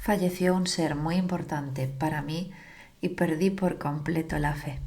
Falleció un ser muy importante para mí y perdí por completo la fe.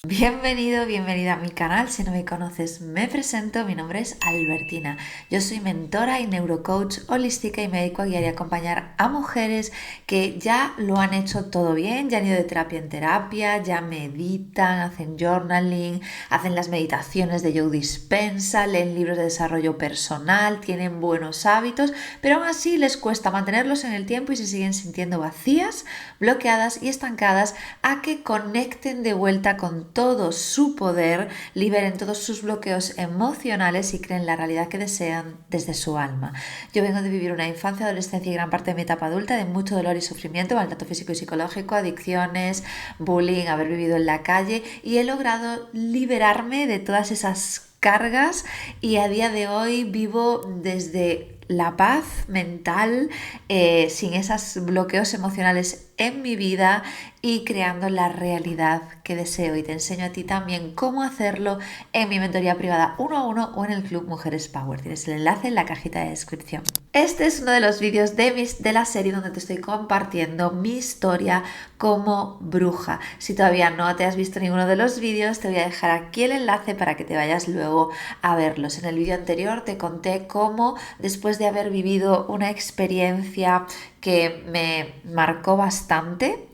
Bienvenido, bienvenida a mi canal. Si no me conoces, me presento. Mi nombre es Albertina. Yo soy mentora y neurocoach holística y me dedico a guiar y acompañar a mujeres que ya lo han hecho todo bien, ya han ido de terapia en terapia, ya meditan, hacen journaling, hacen las meditaciones de Joe Dispenza, leen libros de desarrollo personal, tienen buenos hábitos, pero aún así les cuesta mantenerlos en el tiempo y se siguen sintiendo vacías, bloqueadas y estancadas a que conecten de vuelta con todo su poder, liberen todos sus bloqueos emocionales y creen la realidad que desean desde su alma. Yo vengo de vivir una infancia, adolescencia y gran parte de mi etapa adulta de mucho dolor y sufrimiento, maltrato físico y psicológico, adicciones, bullying, haber vivido en la calle y he logrado liberarme de todas esas cargas y a día de hoy vivo desde la paz mental, sin esos bloqueos emocionales en mi vida y creando la realidad que deseo. Y te enseño a ti también cómo hacerlo en mi mentoría privada 1 a 1 o en el Club Mujeres Power. Tienes el enlace en la cajita de descripción. Este es uno de los vídeos de la serie donde te estoy compartiendo mi historia como bruja. Si todavía no te has visto ninguno de los vídeos, te voy a dejar aquí el enlace para que te vayas luego a verlos. En el vídeo anterior te conté cómo, después de haber vivido una experiencia que me marcó bastante,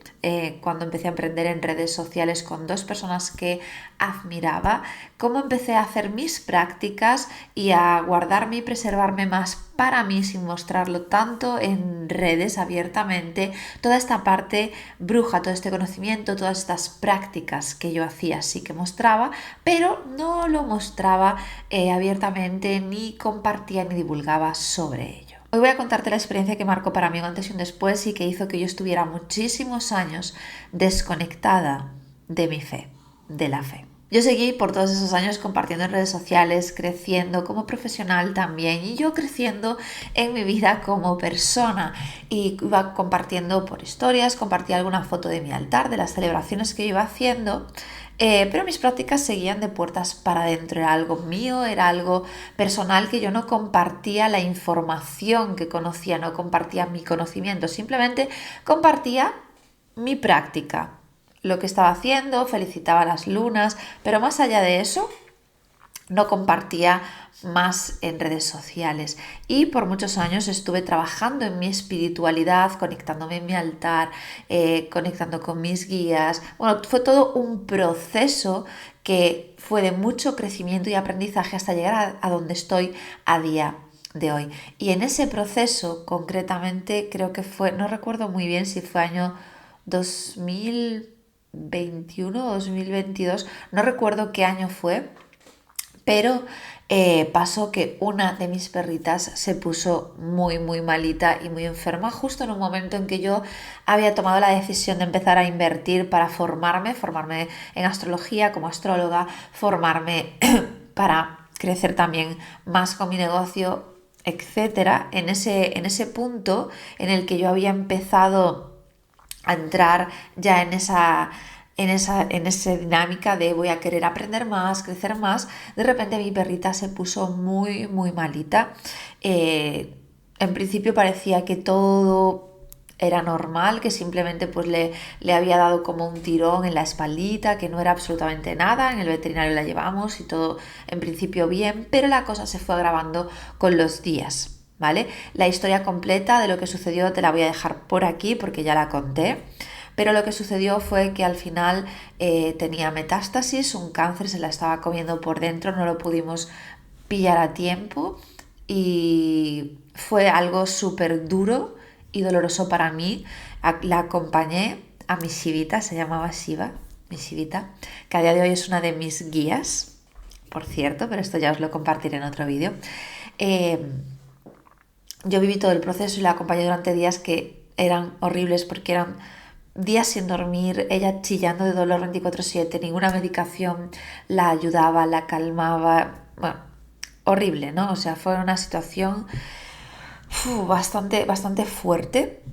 cuando empecé a emprender en redes sociales con dos personas que admiraba, cómo empecé a hacer mis prácticas y a guardarme y preservarme más para mí sin mostrarlo tanto en redes abiertamente, toda esta parte bruja, todo este conocimiento, todas estas prácticas que yo hacía sí que mostraba, pero no lo mostraba abiertamente, ni compartía ni divulgaba sobre ello. Hoy voy a contarte la experiencia que marcó para mí un antes y un después y que hizo que yo estuviera muchísimos años desconectada de mi fe, de la fe. Yo seguí por todos esos años compartiendo en redes sociales, creciendo como profesional también y yo creciendo en mi vida como persona y iba compartiendo por historias, compartía alguna foto de mi altar, de las celebraciones que iba haciendo. Pero mis prácticas seguían de puertas para adentro, era algo mío, era algo personal que yo no compartía la información que conocía, no compartía mi conocimiento, simplemente compartía mi práctica, lo que estaba haciendo, felicitaba las lunas, pero más allá de eso no compartía más en redes sociales y por muchos años estuve trabajando en mi espiritualidad, conectándome en mi altar, conectando con mis guías. Bueno, fue todo un proceso que fue de mucho crecimiento y aprendizaje hasta llegar a donde estoy a día de hoy. Y en ese proceso concretamente creo que fue, no recuerdo muy bien si fue año 2021 o 2022, no recuerdo qué año fue, pero pasó que una de mis perritas se puso muy malita y muy enferma justo en un momento en que yo había tomado la decisión de empezar a invertir para formarme en astrología como astróloga, formarme para crecer también más con mi negocio, etcétera. En ese punto en el que yo había empezado a entrar ya en esa dinámica de voy a querer aprender más, crecer más, de repente mi perrita se puso muy malita. En principio parecía que todo era normal, que simplemente pues le había dado como un tirón en la espaldita, que no era absolutamente nada, en el veterinario la llevamos y todo en principio bien, pero la cosa se fue agravando con los días, ¿vale? La historia completa de lo que sucedió te la voy a dejar por aquí porque ya la conté. Pero lo que sucedió fue que al final tenía metástasis, un cáncer se la estaba comiendo por dentro, no lo pudimos pillar a tiempo y fue algo súper duro y doloroso para mí. La acompañé a mi Shivita, se llamaba Shiva, mi Shivita, que a día de hoy es una de mis guías, por cierto, pero esto ya os lo compartiré en otro vídeo. Yo viví todo el proceso y la acompañé durante días que eran horribles porque eran días sin dormir, ella chillando de dolor 24/7, ninguna medicación la ayudaba, la calmaba, bueno, horrible, ¿no? O sea, fue una situación bastante fuerte.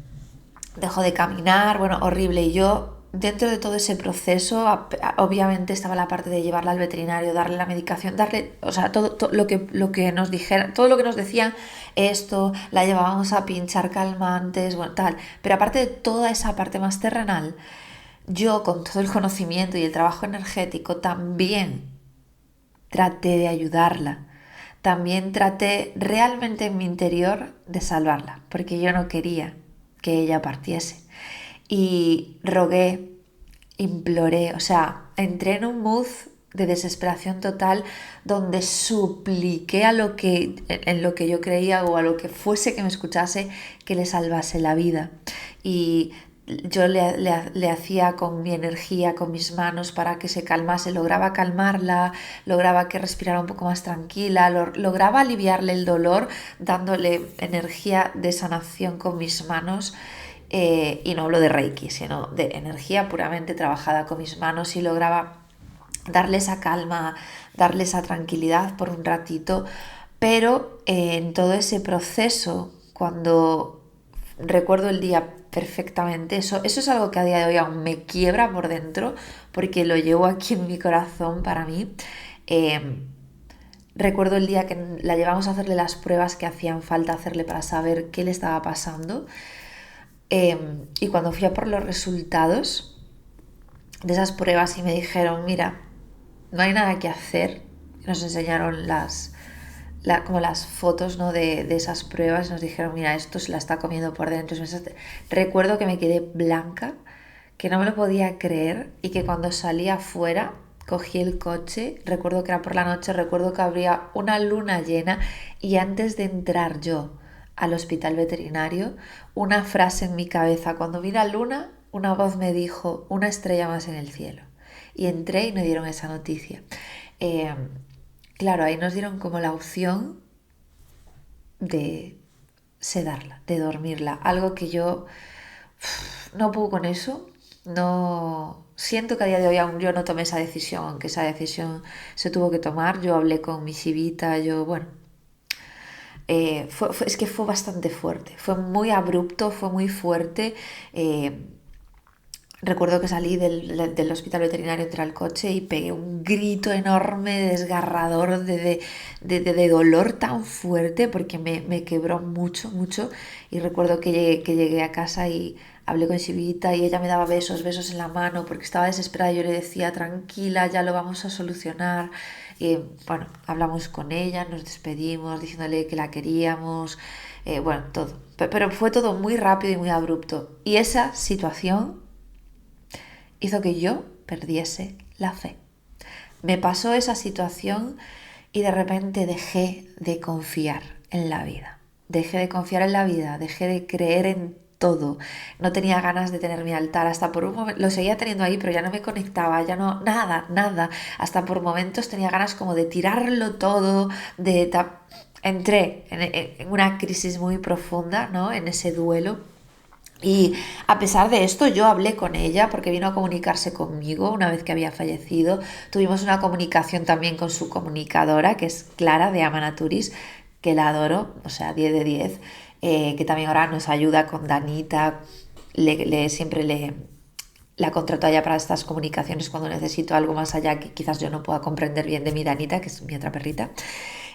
Dejó de caminar, bueno, horrible. Y yo dentro de todo ese proceso, obviamente estaba la parte de llevarla al veterinario, darle la medicación, darle, o sea, todo lo que nos dijeran, todo lo que nos decían, esto, la llevábamos a pinchar calmantes, bueno, tal. Pero aparte de toda esa parte más terrenal, yo con todo el conocimiento y el trabajo energético también traté de ayudarla. También traté realmente en mi interior de salvarla, porque yo no quería que ella partiese. Y rogué, imploré, o sea, entré en un mood de desesperación total donde supliqué en lo que yo creía o a lo que fuese que me escuchase que le salvase la vida. Y yo le hacía con mi energía, con mis manos para que se calmase, lograba calmarla, lograba que respirara un poco más tranquila, lograba aliviarle el dolor dándole energía de sanación con mis manos. Y no hablo de Reiki, sino de energía puramente trabajada con mis manos, y lograba darle esa calma, darle esa tranquilidad por un ratito. Pero en todo ese proceso, cuando recuerdo el día perfectamente, eso es algo que a día de hoy aún me quiebra por dentro, porque lo llevo aquí en mi corazón para mí. Recuerdo el día que la llevamos a hacerle las pruebas que hacían falta hacerle para saber qué le estaba pasando. Y cuando fui a por los resultados de esas pruebas y me dijeron, mira, no hay nada que hacer, nos enseñaron como las fotos, ¿no?, de esas pruebas, y nos dijeron, mira, esto se la está comiendo por dentro. Recuerdo que me quedé blanca, que no me lo podía creer, y que cuando salí afuera, cogí el coche, recuerdo que era por la noche, recuerdo que habría una luna llena, y antes de entrar yo al hospital veterinario, una frase en mi cabeza: cuando vi la luna, una voz me dijo, una estrella más en el cielo. Y entré y me dieron esa noticia. Claro, ahí nos dieron como la opción de sedarla, de dormirla, algo que yo no puedo con eso. No siento que a día de hoy aún yo no tomé esa decisión, aunque esa decisión se tuvo que tomar. Yo hablé con mi Shivita, es que fue bastante fuerte, fue muy abrupto, fue muy fuerte. Recuerdo que salí del hospital veterinario, entré al coche y pegué un grito enorme, desgarrador, de dolor tan fuerte, porque me quebró mucho, mucho. Y recuerdo que llegué a casa y hablé con Shivita, y ella me daba besos en la mano porque estaba desesperada. Yo le decía, tranquila, ya lo vamos a solucionar. Y bueno, hablamos con ella, nos despedimos diciéndole que la queríamos, todo. Pero fue todo muy rápido y muy abrupto. Y esa situación hizo que yo perdiese la fe. Me pasó esa situación y de repente dejé de confiar en la vida. Dejé de confiar en la vida, dejé de creer en todo. No tenía ganas de tener mi altar, hasta por un momento, lo seguía teniendo ahí, pero ya no me conectaba, ya no, nada. Hasta por momentos tenía ganas como de tirarlo todo, entré en una crisis muy profunda, ¿no?, en ese duelo. Y a pesar de esto, yo hablé con ella porque vino a comunicarse conmigo una vez que había fallecido. Tuvimos una comunicación también con su comunicadora, que es Clara de Amanaturis, que la adoro, o sea, 10 de 10, que también ahora nos ayuda con Danita. Siempre la contrato a ella para estas comunicaciones cuando necesito algo más allá que quizás yo no pueda comprender bien de mi Danita, que es mi otra perrita.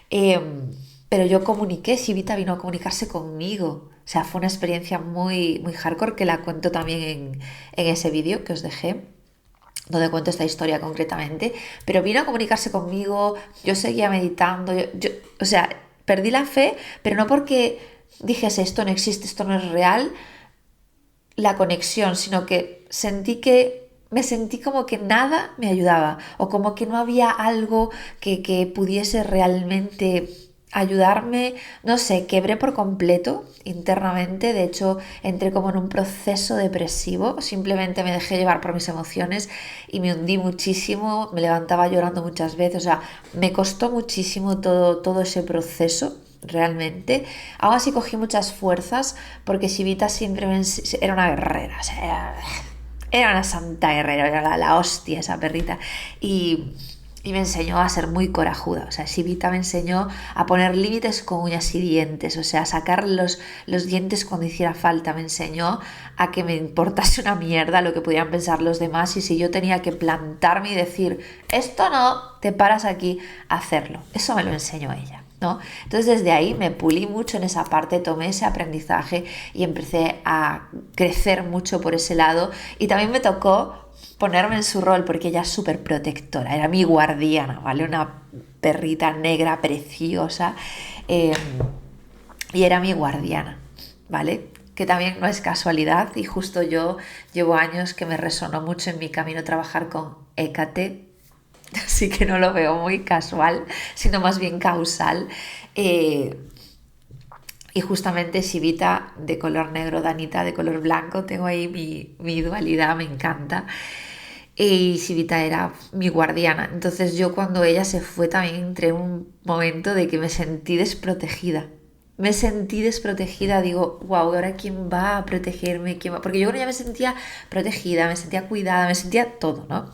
Pero yo comuniqué, Shivita vino a comunicarse conmigo. O sea, fue una experiencia muy, muy hardcore, que la cuento también en ese vídeo que os dejé, donde cuento esta historia concretamente. Pero vino a comunicarse conmigo, yo seguía meditando, o sea, perdí la fe, pero no porque dijese esto no existe, esto no es real, la conexión, sino que me sentí como que nada me ayudaba, o como que no había algo que pudiese realmente ayudarme. No sé, quebré por completo internamente. De hecho, entré como en un proceso depresivo, simplemente me dejé llevar por mis emociones y me hundí muchísimo, me levantaba llorando muchas veces. O sea, me costó muchísimo todo ese proceso. Realmente, aún así cogí muchas fuerzas, porque Shivita siempre era una guerrera, o sea, era una santa guerrera, era la hostia esa perrita. Y y me enseñó a ser muy corajuda. O sea, Shivita me enseñó a poner límites con uñas y dientes, o sea, a sacar los dientes cuando hiciera falta. Me enseñó a que me importase una mierda lo que pudieran pensar los demás, y si yo tenía que plantarme y decir, esto no, te paras aquí a hacerlo. Eso me lo enseñó ella, ¿no? Entonces desde ahí me pulí mucho en esa parte, tomé ese aprendizaje y empecé a crecer mucho por ese lado, y también me tocó ponerme en su rol porque ella es súper protectora, era mi guardiana, ¿vale? Una perrita negra preciosa, y era mi guardiana, ¿vale? Que también no es casualidad, y justo yo llevo años que me resonó mucho en mi camino trabajar con Hécate, así que no lo veo muy casual, sino más bien causal. Y justamente Shivita de color negro, Danita de color blanco, tengo ahí mi dualidad, me encanta. Y Shivita era mi guardiana. Entonces yo, cuando ella se fue, también entré en un momento de que me sentí desprotegida. Me sentí desprotegida, digo, wow, ¿ahora quién va a protegerme? ¿Quién va? Porque yo con ella me sentía protegida, me sentía cuidada, me sentía todo, ¿no?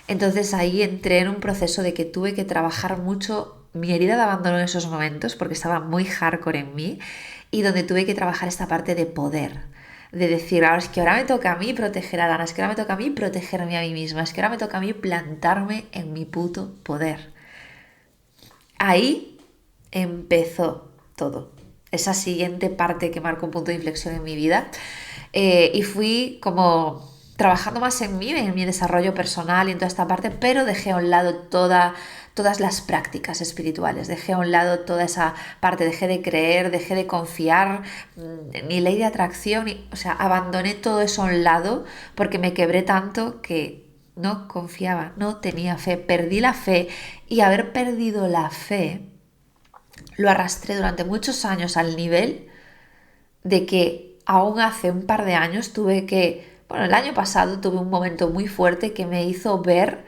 Entonces ahí entré en un proceso de que tuve que trabajar mucho mi herida de abandono en esos momentos, porque estaba muy hardcore en mí, y donde tuve que trabajar esta parte de poder, de decir, ahora es que ahora me toca a mí proteger a Dana, es que ahora me toca a mí protegerme a mí misma, es que ahora me toca a mí plantarme en mi puto poder. Ahí empezó todo, esa siguiente parte que marcó un punto de inflexión en mi vida, y fui como trabajando más en mi desarrollo personal y en toda esta parte, pero dejé a un lado todas las prácticas espirituales, dejé a un lado toda esa parte, dejé de creer, dejé de confiar, ni ley de atracción, o sea, abandoné todo eso a un lado porque me quebré tanto que no confiaba, no tenía fe, perdí la fe, y haber perdido la fe lo arrastré durante muchos años al nivel de que aún hace un par de años el año pasado tuve un momento muy fuerte que me hizo ver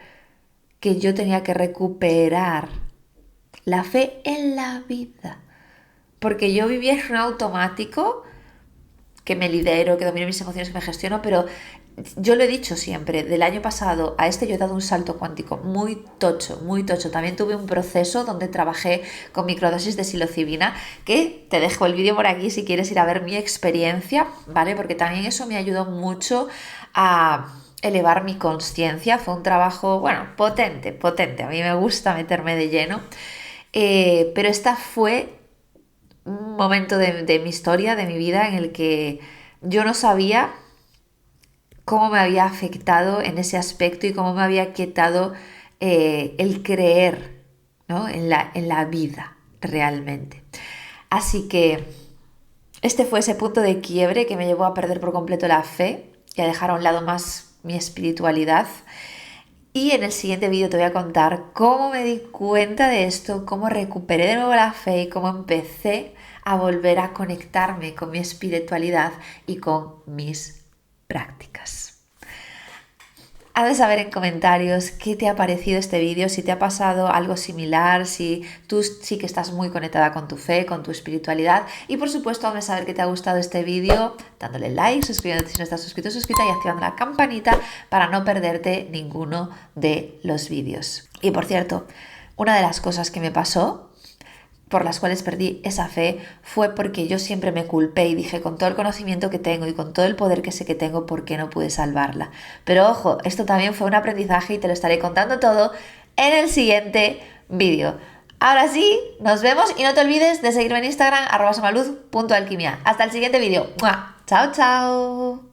que yo tenía que recuperar la fe en la vida. Porque yo vivía en un automático, que me lidero, que domino mis emociones, que me gestiono, pero yo lo he dicho siempre, del año pasado a este yo he dado un salto cuántico muy tocho, muy tocho. También tuve un proceso donde trabajé con microdosis de psilocibina, que te dejo el vídeo por aquí si quieres ir a ver mi experiencia, ¿vale? Porque también eso me ayudó mucho a elevar mi conciencia. Fue un trabajo, bueno, potente, potente. A mí me gusta meterme de lleno, pero esta fue un momento de mi historia, de mi vida, en el que yo no sabía cómo me había afectado en ese aspecto y cómo me había quitado el creer, ¿no? en la vida realmente. Así que este fue ese punto de quiebre que me llevó a perder por completo la fe y a dejar a un lado más mi espiritualidad. Y en el siguiente vídeo te voy a contar cómo me di cuenta de esto, cómo recuperé de nuevo la fe y cómo empecé a volver a conectarme con mi espiritualidad y con mis prácticas. Haz de saber en comentarios qué te ha parecido este vídeo, si te ha pasado algo similar, si tú sí que estás muy conectada con tu fe, con tu espiritualidad. Y por supuesto, hazme saber que te ha gustado este vídeo dándole like, suscribiéndote si no estás suscrito o suscrita, y activando la campanita para no perderte ninguno de los vídeos. Y por cierto, una de las cosas que me pasó, por las cuales perdí esa fe, fue porque yo siempre me culpé y dije, con todo el conocimiento que tengo y con todo el poder que sé que tengo, ¿por qué no pude salvarla? Pero ojo, esto también fue un aprendizaje y te lo estaré contando todo en el siguiente vídeo. Ahora sí, nos vemos, y no te olvides de seguirme en Instagram @somaluz.alquimia. Hasta el siguiente vídeo. ¡Mua! ¡Chao, chao!